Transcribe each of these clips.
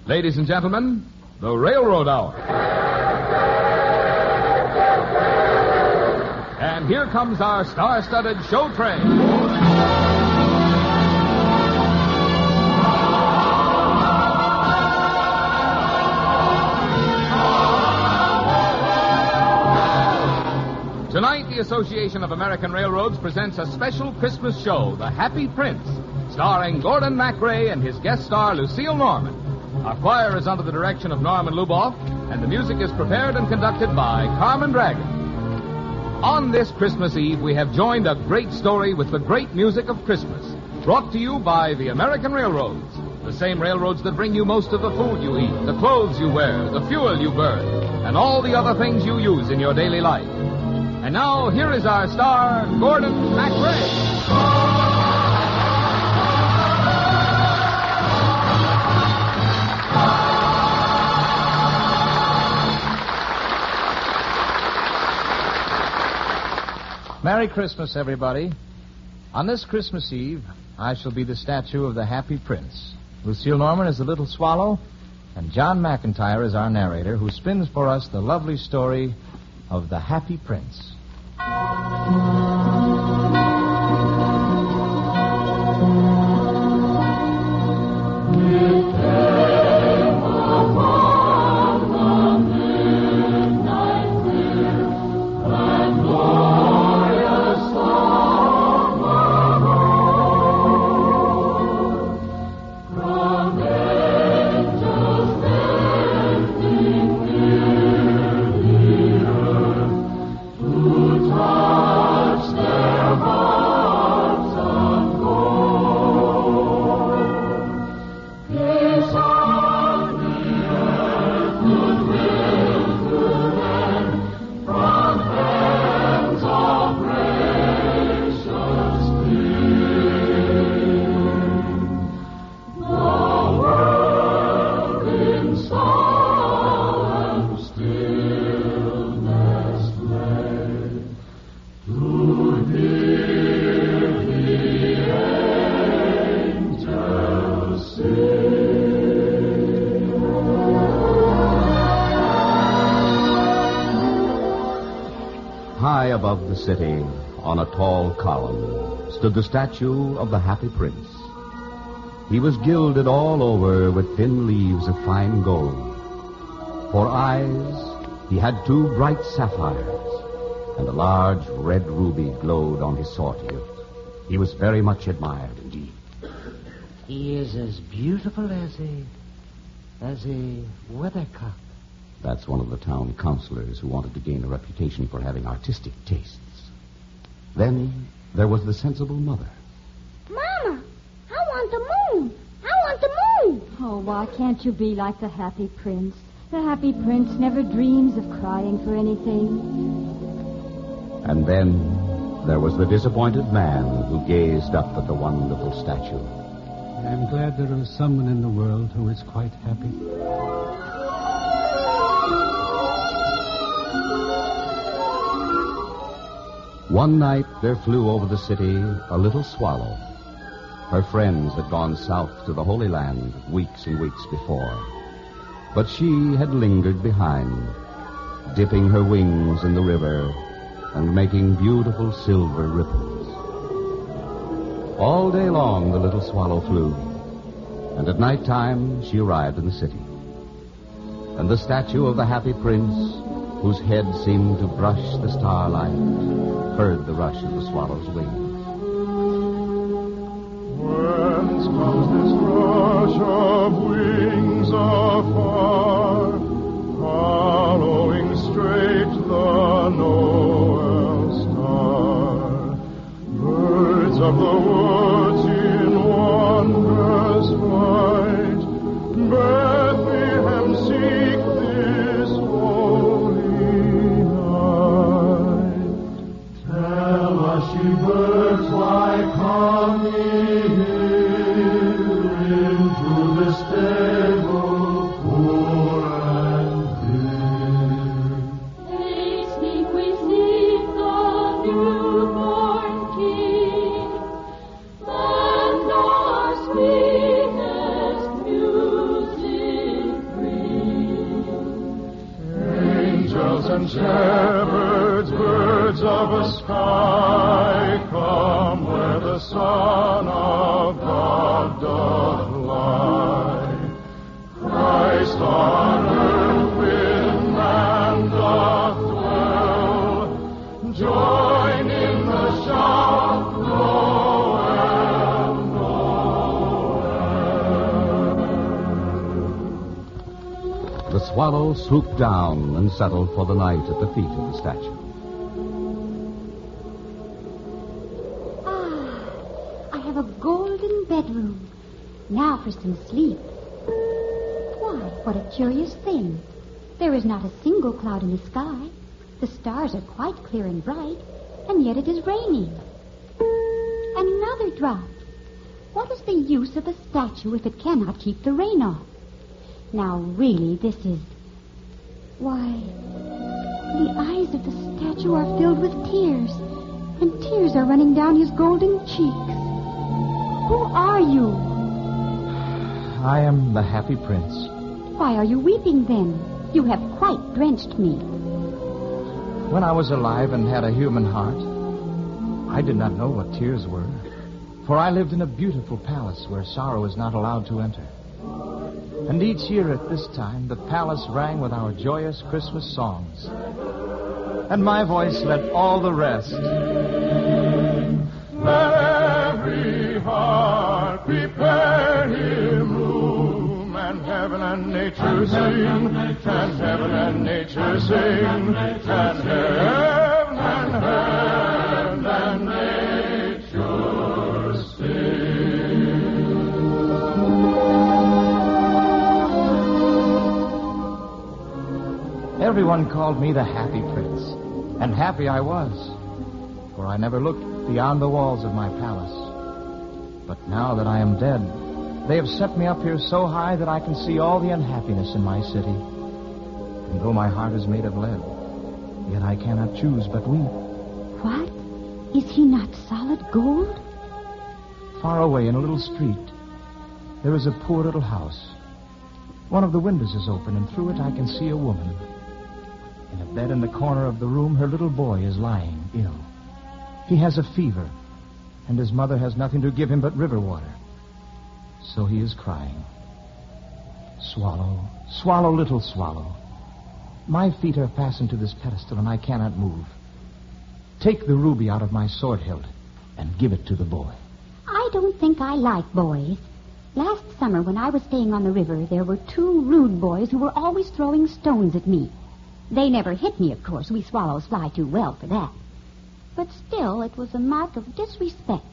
Ladies and gentlemen, the Railroad Hour. And here comes our star-studded show train. Tonight, the Association of American Railroads presents a special Christmas show, The Happy Prince, starring Gordon MacRae and his guest star, Lucille Norman. Our choir is under the direction of Norman Luboff, and the music is prepared and conducted by Carmen Dragon. On this Christmas Eve, we have joined a great story with the great music of Christmas, brought to you by the American Railroads, the same railroads that bring you most of the food you eat, the clothes you wear, the fuel you burn, and all the other things you use in your daily life. And now, here is our star, Gordon MacRae. Merry Christmas, everybody. On this Christmas Eve, I shall be the statue of the Happy Prince. Lucille Norman is the little swallow, and John McIntyre is our narrator, who spins for us the lovely story of the Happy Prince. High above the city, on a tall column, stood the statue of the Happy Prince. He was gilded all over with thin leaves of fine gold. For eyes, he had 2 bright sapphires, and a large red ruby glowed on his sword hilt. He was very much admired indeed. He is as beautiful as a weathercock. That's one of the town councilors who wanted to gain a reputation for having artistic tastes. Then there was the sensible mother. Mama, I want the moon. I want the moon. Oh, why can't you be like the Happy Prince? The Happy Prince never dreams of crying for anything. And then there was the disappointed man who gazed up at the wonderful statue. I'm glad there is someone in the world who is quite happy. One night there flew over the city a little swallow. Her friends had gone south to the Holy Land weeks and weeks before. But she had lingered behind, dipping her wings in the river and making beautiful silver ripples. All day long the little swallow flew, and at night time she arrived in the city. And the statue of the Happy Prince, whose head seemed to brush the starlight, heard the rush of the swallow's wings. Whence comes this rush of wings afar, following straight the Noel star? Birds of the woods in wondrous flight, Bethlehem seek this holy night. Tell us, ye birds, why come ye here and shepherds, birds of a sky, come where the Son of God doth lie. Christ on earth with man doth dwell. Join in the shout, Noel, Noel. The swallow swooped down and settled for the night at the feet of the statue. I have a golden bedroom. Now for some sleep. Why, what a curious thing. There is not a single cloud in the sky. The stars are quite clear and bright, and yet it is raining. Another drop. What is the use of a statue if it cannot keep the rain off? Now, really, this is... Why, the eyes of the statue are filled with tears, and tears are running down his golden cheeks. Who are you? I am the Happy Prince. Why are you weeping, then? You have quite drenched me. When I was alive and had a human heart, I did not know what tears were, for I lived in a beautiful palace where sorrow is not allowed to enter. And each year at this time, the palace rang with our joyous Christmas songs. And my voice led all the rest. Let every heart prepare him room, and heaven and nature sing, and heaven and nature sing, and heaven and nature sing. Everyone called me the Happy Prince, and happy I was, for I never looked beyond the walls of my palace. But now that I am dead, they have set me up here so high that I can see all the unhappiness in my city. And though my heart is made of lead, yet I cannot choose but weep. What? Is he not solid gold? Far away in a little street, there is a poor little house. One of the windows is open, and through it I can see a woman. In a bed in the corner of the room, her little boy is lying ill. He has a fever, and his mother has nothing to give him but river water. So he is crying. Swallow, swallow, little swallow. My feet are fastened to this pedestal, and I cannot move. Take the ruby out of my sword hilt and give it to the boy. I don't think I like boys. Last summer, when I was staying on the river, there were 2 rude boys who were always throwing stones at me. They never hit me, of course. We swallows fly too well for that. But still, it was a mark of disrespect.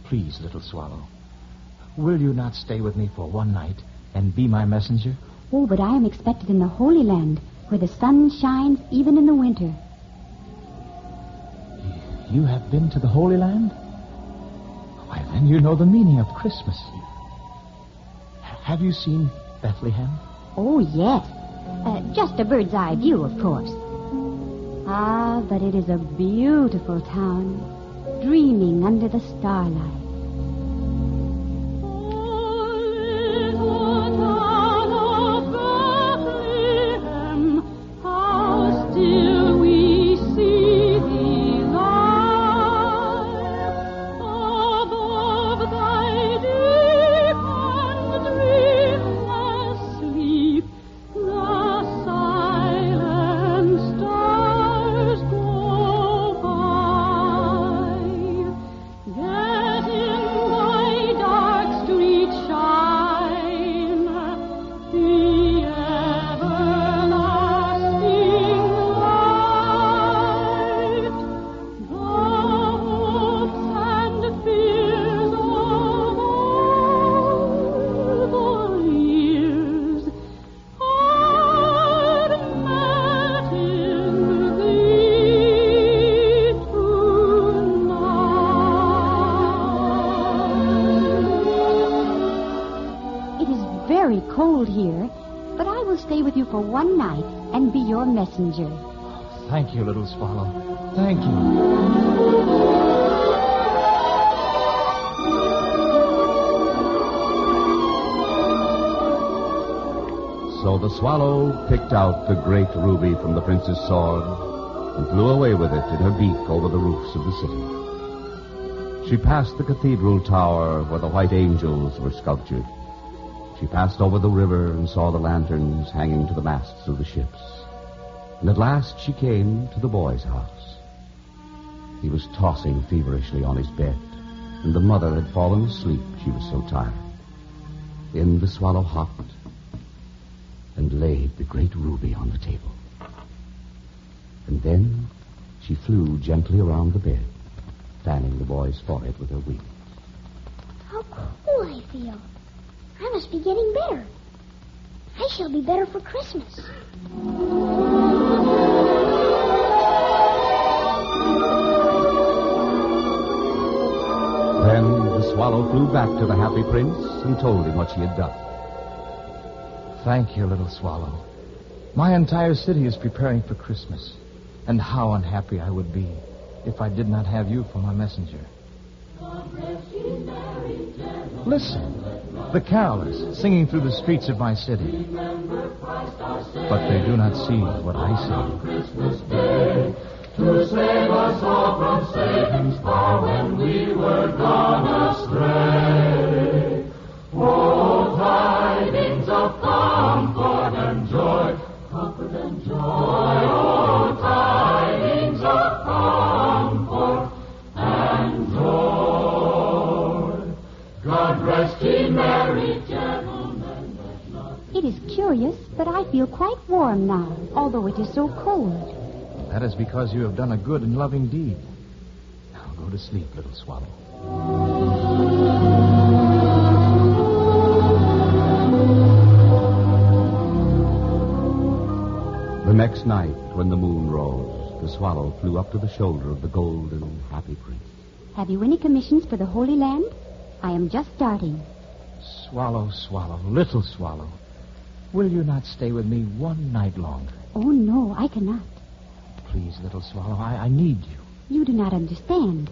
Please, little swallow, will you not stay with me for one night and be my messenger? Oh, but I am expected in the Holy Land, where the sun shines even in the winter. You have been to the Holy Land? Why, then you know the meaning of Christmas. Have you seen Bethlehem? Oh, yes. Just a bird's eye view, of course. Ah, but it is a beautiful town, dreaming under the starlight. Here, but I will stay with you for one night and be your messenger. Thank you, little swallow. Thank you. So So the swallow picked out the great ruby from the prince's sword and flew away with it in her beak over the roofs of the city. She passed the cathedral tower where the white angels were sculptured. She passed over the river and saw the lanterns hanging to the masts of the ships. And at last she came to the boy's house. He was tossing feverishly on his bed, and the mother had fallen asleep, she was so tired. In the swallow hopped and laid the great ruby on the table. And then she flew gently around the bed, fanning the boy's forehead with her wings. How cool I feel. I must be getting better. I shall be better for Christmas. Then the swallow flew back to the happy prince and told him what she had done. Thank you, little swallow. My entire city is preparing for Christmas. And how unhappy I would be if I did not have you for my messenger. Listen, the carolers singing through the streets of my city. But they do not see what I see. To save us all from Satan's power when we were gone astray. Oh, tidings of comfort and joy, comfort and joy. Oh, tidings of comfort and joy. God rest ye merry gentlemen. It is curious, but I feel quite warm now, although it is so cold. That is because you have done a good and loving deed. Now go to sleep, little swallow. The next night, when the moon rose, the swallow flew up to the shoulder of the golden, happy prince. Have you any commissions for the Holy Land? I am just starting. Swallow, swallow, little swallow. Will you not stay with me one night longer? Oh, no, I cannot. Please, little swallow, I need you. You do not understand.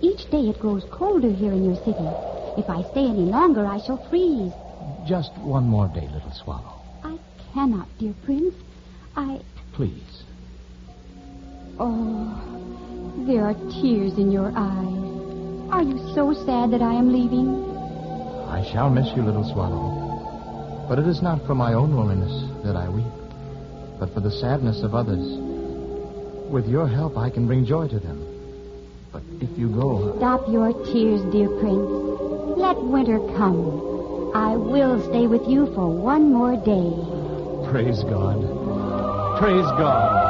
Each day it grows colder here in your city. If I stay any longer, I shall freeze. Just one more day, little swallow. I cannot, dear Prince. Please. Oh, there are tears in your eyes. Are you so sad that I am leaving? I shall miss you, little swallow. But it is not for my own loneliness that I weep, but for the sadness of others. With your help, I can bring joy to them. But if you go... Stop your tears, dear Prince. Let winter come. I will stay with you for one more day. Praise God. Praise God.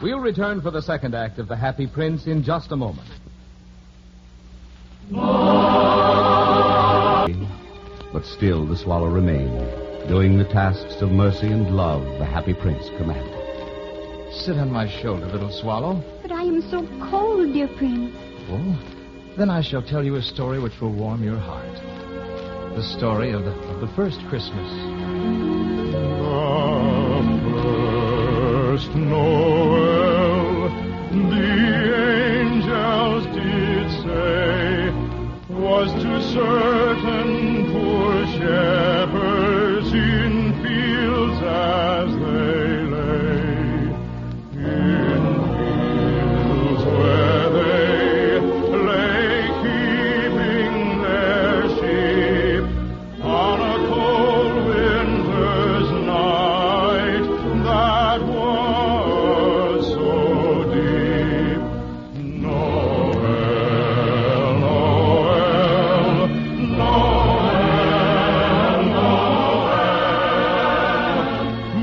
We'll return for the second act of The Happy Prince in just a moment. But still the swallow remained, doing the tasks of mercy and love the happy prince commanded. Sit on my shoulder, little swallow. But I am so cold, dear Prince. Oh, then I shall tell you a story which will warm your heart. The story of the first Christmas. first Noel, the angels did say, was to certain poor shepherds in fields as they lay. In fields where they lay keeping their sheep on a cold winter's night that was so deep. Noel, Noel, Noel, Noel,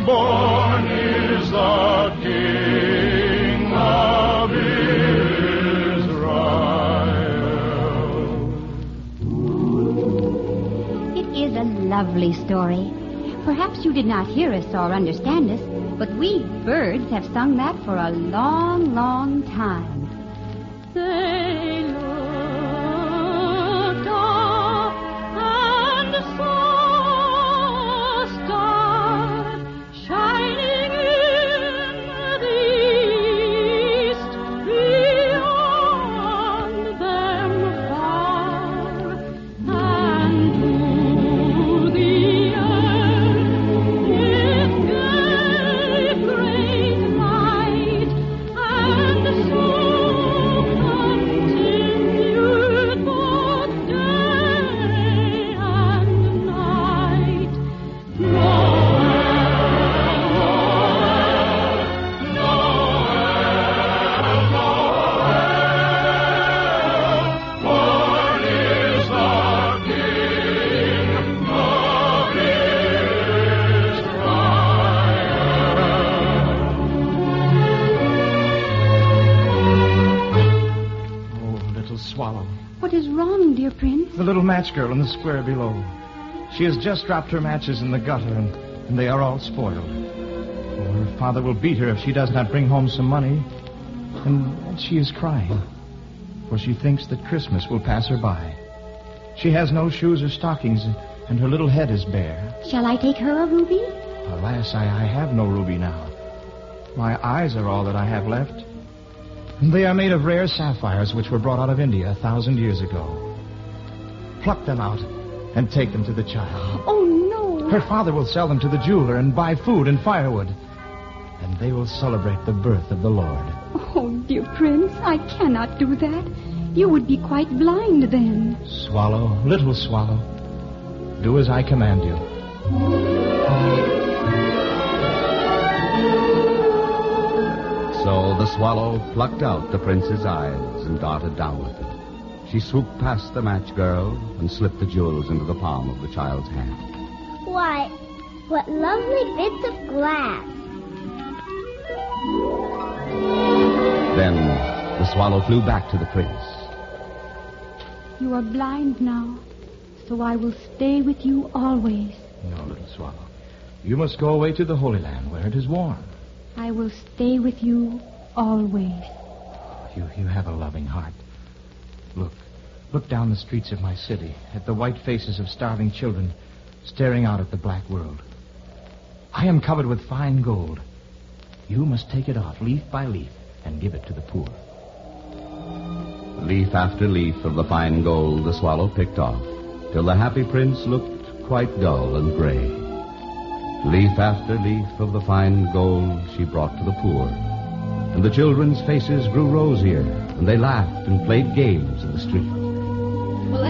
born is the King of Israel. It is a lovely story. Perhaps you did not hear us or understand us, but we birds have sung that for a long, long time. They looked up and saw a star shining in the east, beyond them far, and to the earth it gave great light, and so continued both day and night. Born is the King of Israel. Oh, little swallow. What is wrong, dear Prince? The little match girl in the square below. She has just dropped her matches in the gutter, and they are all spoiled. Oh, her father will beat her if she does not bring home some money. And she is crying, for she thinks that Christmas will pass her by. She has no shoes or stockings, and her little head is bare. Shall I take her a ruby? Alas, I have no ruby now. My eyes are all that I have left. And they are made of rare sapphires which were brought out of India 1,000 years ago. Pluck them out and take them to the child. Oh, no. Her father will sell them to the jeweler and buy food and firewood. And they will celebrate the birth of the Lord. Oh, dear Prince, I cannot do that. You would be quite blind then. Swallow, little swallow, do as I command you. So the swallow plucked out the prince's eyes and darted down with them. She swooped past the match girl and slipped the jewels into the palm of the child's hand. Why, what lovely bits of glass. Then the swallow flew back to the prince. You are blind now, so I will stay with you always. No, little swallow. You must go away to the Holy Land where it is warm. I will stay with you always. You have a loving heart. Look down the streets of my city at the white faces of starving children staring out at the black world. I am covered with fine gold. You must take it off leaf by leaf and give it to the poor. Leaf after leaf of the fine gold the swallow picked off, till the happy prince looked quite dull and gray. Leaf after leaf of the fine gold she brought to the poor, and the children's faces grew rosier, and they laughed and played games in the street. We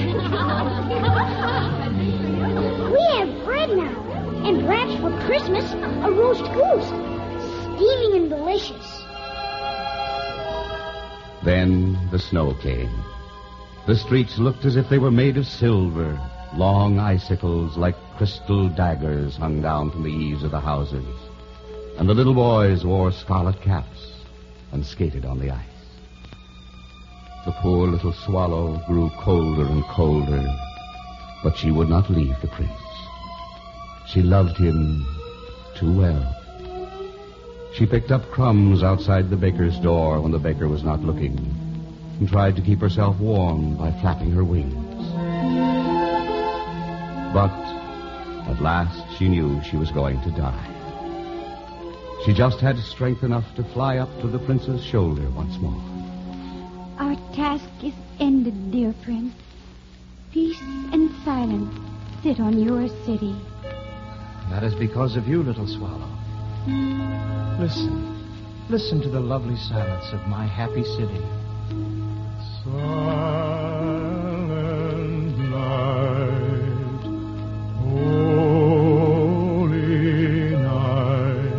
have bread now, and perhaps for Christmas, a roast goose, steaming and delicious. Then the snow came. The streets looked as if they were made of silver. Long icicles like crystal daggers hung down from the eaves of the houses. And the little boys wore scarlet caps and skated on the ice. The poor little swallow grew colder and colder, but she would not leave the prince. She loved him too well. She picked up crumbs outside the baker's door when the baker was not looking, and tried to keep herself warm by flapping her wings. But at last she knew she was going to die. She just had strength enough to fly up to the prince's shoulder once more. Our task is ended, dear prince. Peace and silence sit on your city. That is because of you, little swallow. Listen to the lovely silence of my happy city. Silent night, holy night,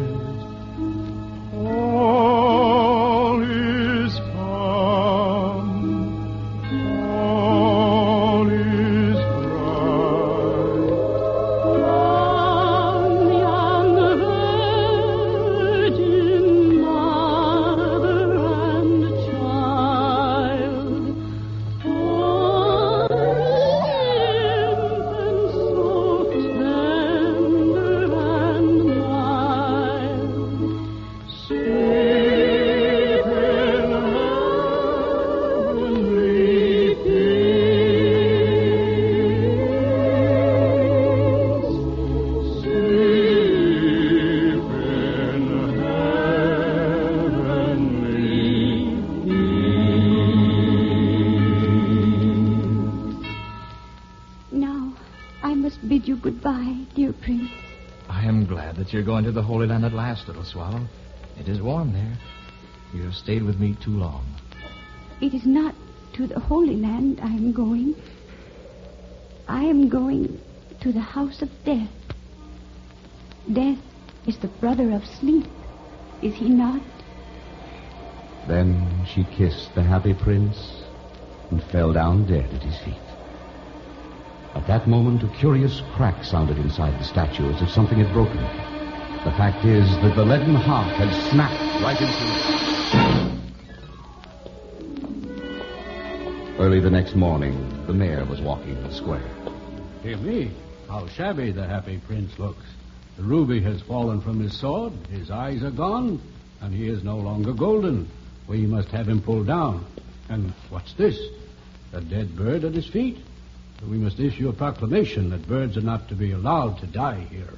all is calm, all is bright. Young virgin mother and child, all infant so tender and mild, sleep in heavenly peace, sleep in heavenly peace. Now, I must bid you goodbye, dear prince. I am glad that you're going to the Holy Land at last, little swallow. It is warm there. You have stayed with me too long. It is not to the Holy Land I am going. I am going to the house of death. Death is the brother of sleep, is he not? Then she kissed the happy prince and fell down dead at his feet. At that moment, a curious crack sounded inside the statue as if something had broken. The fact is that the leaden heart had snapped right into... Early the next morning, the mayor was walking the square. Dear me, how shabby the happy prince looks. The ruby has fallen from his sword, his eyes are gone, and he is no longer golden. We must have him pulled down. And what's this? A dead bird at his feet? We must issue a proclamation that birds are not to be allowed to die here.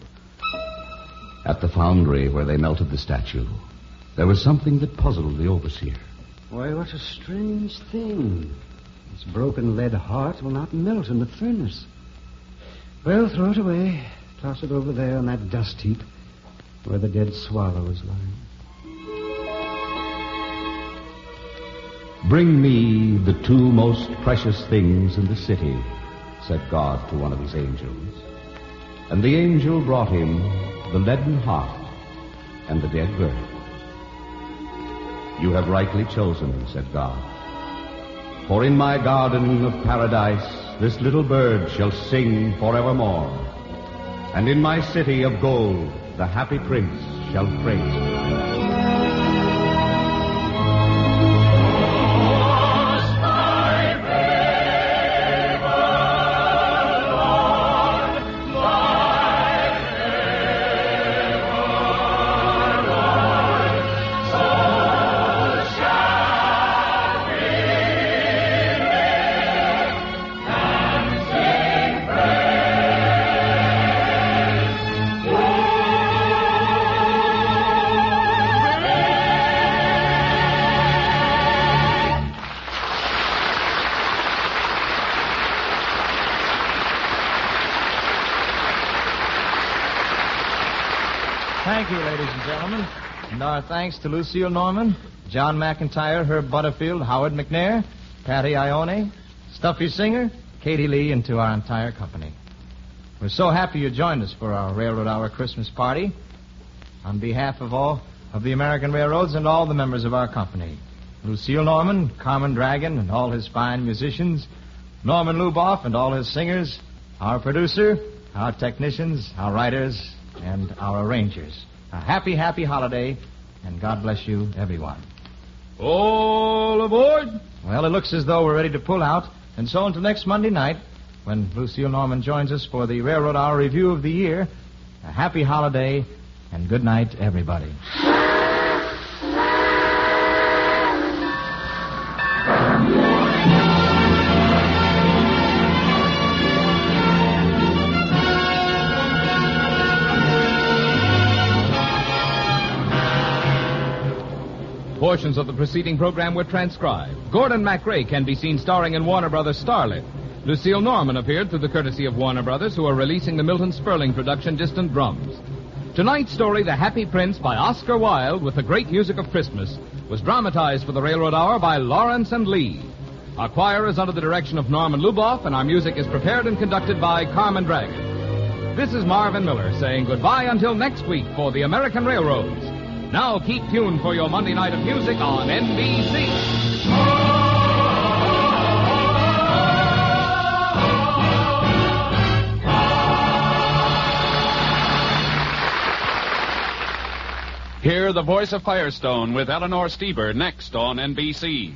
At the foundry where they melted the statue, there was something that puzzled the overseer. Why, what a strange thing. This broken lead heart will not melt in the furnace. Well, throw it away. Toss it over there on that dust heap where the dead swallow is lying. Bring me the two most precious things in the city, said God to one of his angels. And the angel brought him the leaden heart and the dead bird. You have rightly chosen, said God. For in my garden of paradise this little bird shall sing forevermore. And in my city of gold the happy prince shall praise me. Thank you, ladies and gentlemen. And our thanks to Lucille Norman, John McIntyre, Herb Butterfield, Howard McNair, Patty Ione, Stuffy Singer, Katie Lee, and to our entire company. We're so happy you joined us for our Railroad Hour Christmas party. On behalf of all of the American Railroads and all the members of our company, Lucille Norman, Carmen Dragon, and all his fine musicians, Norman Luboff and all his singers, our producer, our technicians, our writers, and our arrangers. A happy, happy holiday, and God bless you, everyone. All aboard! Well, it looks as though we're ready to pull out, and so until next Monday night, when Lucille Norman joins us for the Railroad Hour Review of the Year, a happy holiday, and good night, everybody. Portions of the preceding program were transcribed. Gordon MacRae can be seen starring in Warner Brothers' Starlet. Lucille Norman appeared through the courtesy of Warner Brothers, who are releasing the Milton Sperling production Distant Drums. Tonight's story, The Happy Prince, by Oscar Wilde, with the great music of Christmas, was dramatized for the Railroad Hour by Lawrence and Lee. Our choir is under the direction of Norman Luboff, and our music is prepared and conducted by Carmen Dragon. This is Marvin Miller saying goodbye until next week for the American Railroads. Now keep tuned for your Monday night of music on NBC. Hear the voice of Firestone with Eleanor Steber next on NBC.